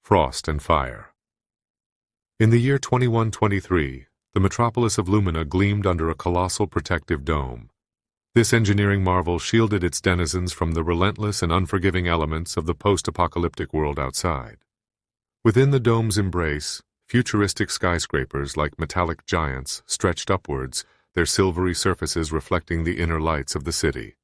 Frost and Fire. In the year 2123, the metropolis of Lumina gleamed under a colossal protective dome. This engineering marvel shielded its denizens from the relentless and unforgiving elements of the post-apocalyptic world outside. Within the dome's embrace, futuristic skyscrapers like metallic giants stretched upwards, their silvery surfaces reflecting the inner lights of the city.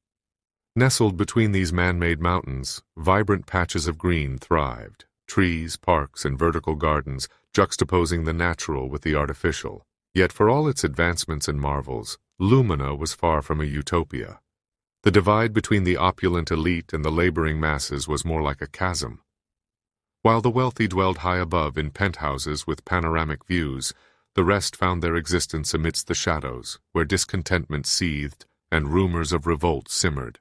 Nestled between these man-made mountains, vibrant patches of green thrived, trees, parks, and vertical gardens juxtaposing the natural with the artificial. Yet for all its advancements and marvels, Lumina was far from a utopia. The divide between the opulent elite and the laboring masses was more like a chasm. While the wealthy dwelled high above in penthouses with panoramic views, the rest found their existence amidst the shadows, where discontentment seethed and rumors of revolt simmered.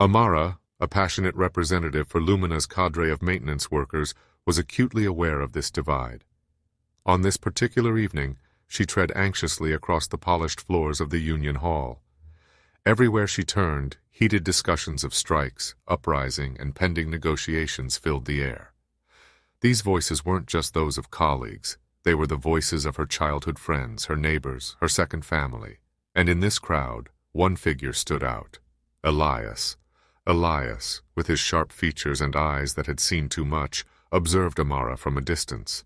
Amara, a passionate representative for Lumina's cadre of maintenance workers, was acutely aware of this divide. On this particular evening, she tread anxiously across the polished floors of the Union Hall. Everywhere she turned, heated discussions of strikes, uprising, and pending negotiations filled the air. These voices weren't just those of colleagues. They were the voices of her childhood friends, her neighbors, her second family. And in this crowd, one figure stood out: Elias. Elias, with his sharp features and eyes that had seen too much, observed Amara from a distance.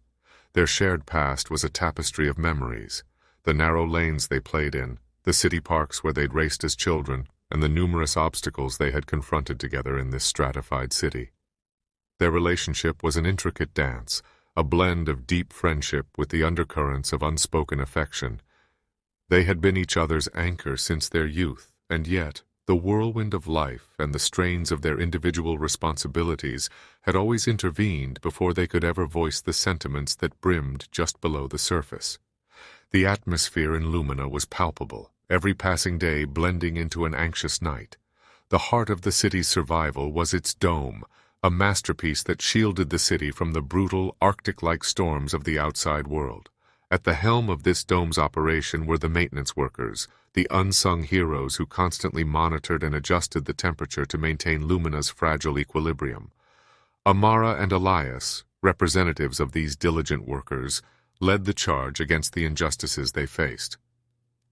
Their shared past was a tapestry of memories: the narrow lanes they played in, the city parks where they'd raced as children, and the numerous obstacles they had confronted together in this stratified city. Their relationship was an intricate dance, a blend of deep friendship with the undercurrents of unspoken affection. They had been each other's anchor since their youth, and yet the whirlwind of life and the strains of their individual responsibilities had always intervened before they could ever voice the sentiments that brimmed just below the surface. The atmosphere in Lumina was palpable, every passing day blending into an anxious night. The heart of the city's survival was its dome, a masterpiece that shielded the city from the brutal, Arctic-like storms of the outside world. At the helm of this dome's operation were the maintenance workers, the unsung heroes who constantly monitored and adjusted the temperature to maintain Lumina's fragile equilibrium. Amara and Elias, representatives of these diligent workers, led the charge against the injustices they faced.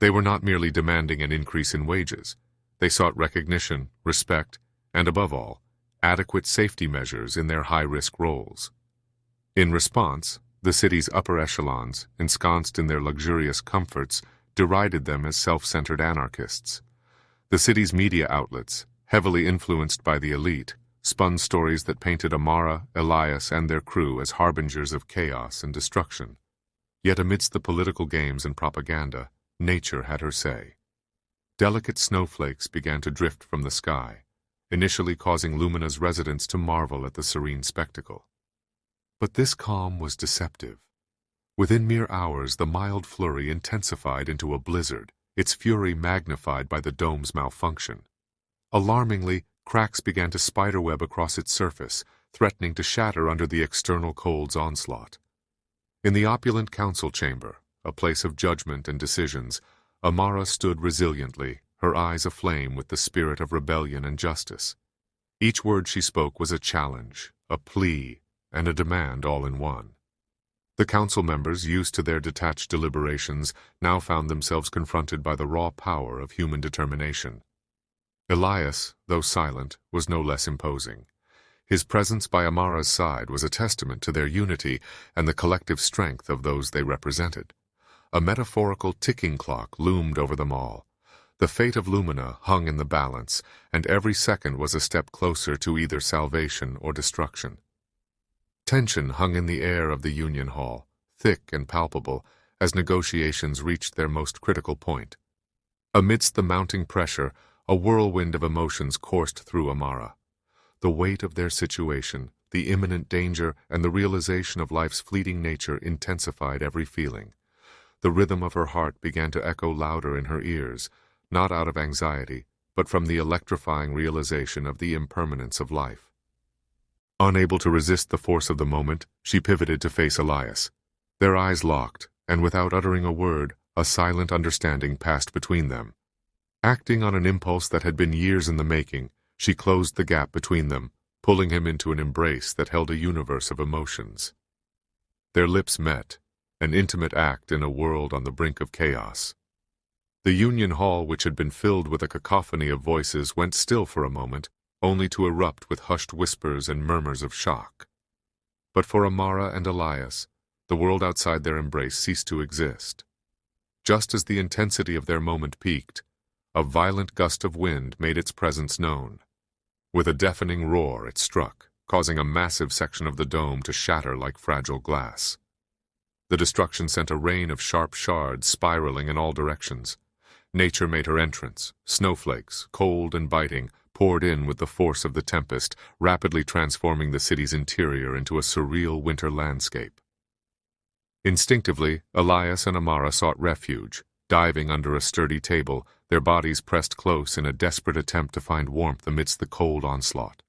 They were not merely demanding an increase in wages. They sought recognition, respect, and above all, adequate safety measures in their high-risk roles. In response, the city's upper echelons, ensconced in their luxurious comforts, derided them as self-centered anarchists. The city's media outlets, heavily influenced by the elite, spun stories that painted Amara, Elias, and their crew as harbingers of chaos and destruction. Yet amidst the political games and propaganda, nature had her say. Delicate snowflakes began to drift from the sky, initially causing Lumina's residents to marvel at the serene spectacle. But this calm was deceptive. Within mere hours, the mild flurry intensified into a blizzard, its fury magnified by the dome's malfunction. Alarmingly, cracks began to spiderweb across its surface, threatening to shatter under the external cold's onslaught. In the opulent council chamber, a place of judgment and decisions, Amara stood resiliently, her eyes aflame with the spirit of rebellion and justice. Each word she spoke was a challenge, a plea, and a demand all in one. The council members, used to their detached deliberations, now found themselves confronted by the raw power of human determination. Elias, though silent, was no less imposing. His presence by Amara's side was a testament to their unity and the collective strength of those they represented. A metaphorical ticking clock loomed over them all. The fate of Lumina hung in the balance, and every second was a step closer to either salvation or destruction. Tension hung in the air of the Union Hall, thick and palpable, as negotiations reached their most critical point. Amidst the mounting pressure, a whirlwind of emotions coursed through Amara. The weight of their situation, the imminent danger, and the realization of life's fleeting nature intensified every feeling. The rhythm of her heart began to echo louder in her ears, not out of anxiety, but from the electrifying realization of the impermanence of life. Unable to resist the force of the moment, she pivoted to face Elias. Their eyes locked, and without uttering a word, a silent understanding passed between them. Acting on an impulse that had been years in the making, she closed the gap between them, pulling him into an embrace that held a universe of emotions. Their lips met, an intimate act in a world on the brink of chaos. The Union Hall, which had been filled with a cacophony of voices, went still for a moment, only to erupt with hushed whispers and murmurs of shock. But for Amara and Elias, the world outside their embrace ceased to exist. Just as the intensity of their moment peaked, a violent gust of wind made its presence known. With a deafening roar, it struck, causing a massive section of the dome to shatter like fragile glass. The destruction sent a rain of sharp shards spiraling in all directions. Nature made her entrance. Snowflakes, cold and biting, poured in with the force of the tempest, rapidly transforming the city's interior into a surreal winter landscape. Instinctively, Elias and Amara sought refuge, diving under a sturdy table, their bodies pressed close in a desperate attempt to find warmth amidst the cold onslaught.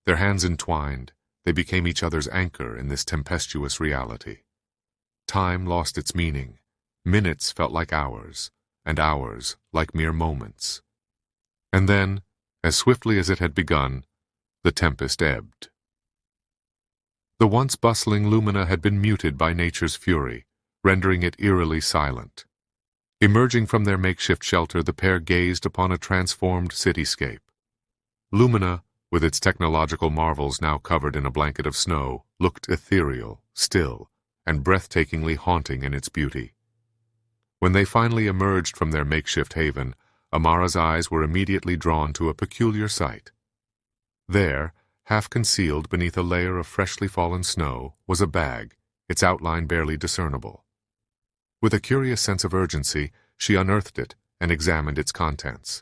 Their hands entwined, they became each other's anchor in this tempestuous reality. Time lost its meaning. Minutes felt like hours, and hours like mere moments. And then, as swiftly as it had begun, the tempest ebbed. The once bustling Lumina had been muted by nature's fury, rendering it eerily silent. Emerging from their makeshift shelter, the pair gazed upon a transformed cityscape. Lumina, with its technological marvels now covered in a blanket of snow, looked ethereal, still, and breathtakingly haunting in its beauty. When they finally emerged from their makeshift haven, Amara's eyes were immediately drawn to a peculiar sight. There, half concealed beneath a layer of freshly fallen snow, was a bag, its outline barely discernible. With a curious sense of urgency, she unearthed it and examined its contents.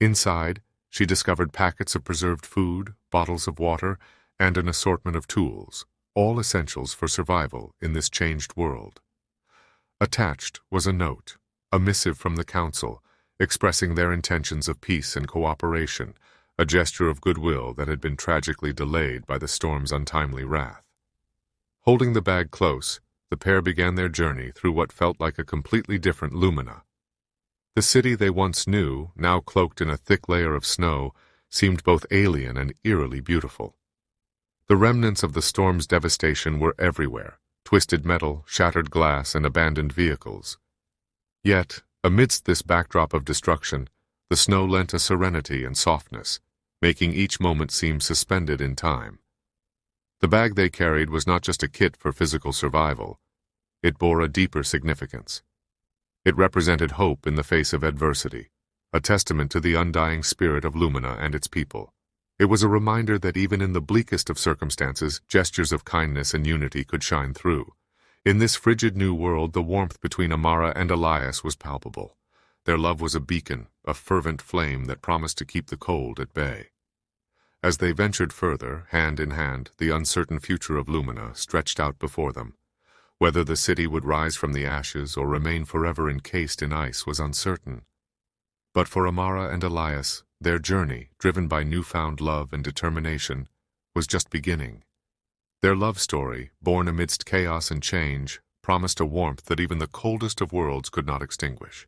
Inside, she discovered packets of preserved food, bottles of water, and an assortment of tools, all essentials for survival in this changed world. Attached was a note, a missive from the Council, expressing their intentions of peace and cooperation, a gesture of goodwill that had been tragically delayed by the storm's untimely wrath. Holding the bag close, the pair began their journey through what felt like a completely different Lumina. The city they once knew, now cloaked in a thick layer of snow, seemed both alien and eerily beautiful. The remnants of the storm's devastation were everywhere, twisted metal, shattered glass, and abandoned vehicles. Yet, amidst this backdrop of destruction, the snow lent a serenity and softness, making each moment seem suspended in time. The bag they carried was not just a kit for physical survival. It bore a deeper significance. It represented hope in the face of adversity, a testament to the undying spirit of Lumina and its people. It was a reminder that even in the bleakest of circumstances, gestures of kindness and unity could shine through. In this frigid new world, the warmth between Amara and Elias was palpable. Their love was a beacon, a fervent flame that promised to keep the cold at bay. As they ventured further, hand in hand, the uncertain future of Lumina stretched out before them. Whether the city would rise from the ashes or remain forever encased in ice was uncertain. But for Amara and Elias, their journey, driven by newfound love and determination, was just beginning. Their love story, born amidst chaos and change, promised a warmth that even the coldest of worlds could not extinguish.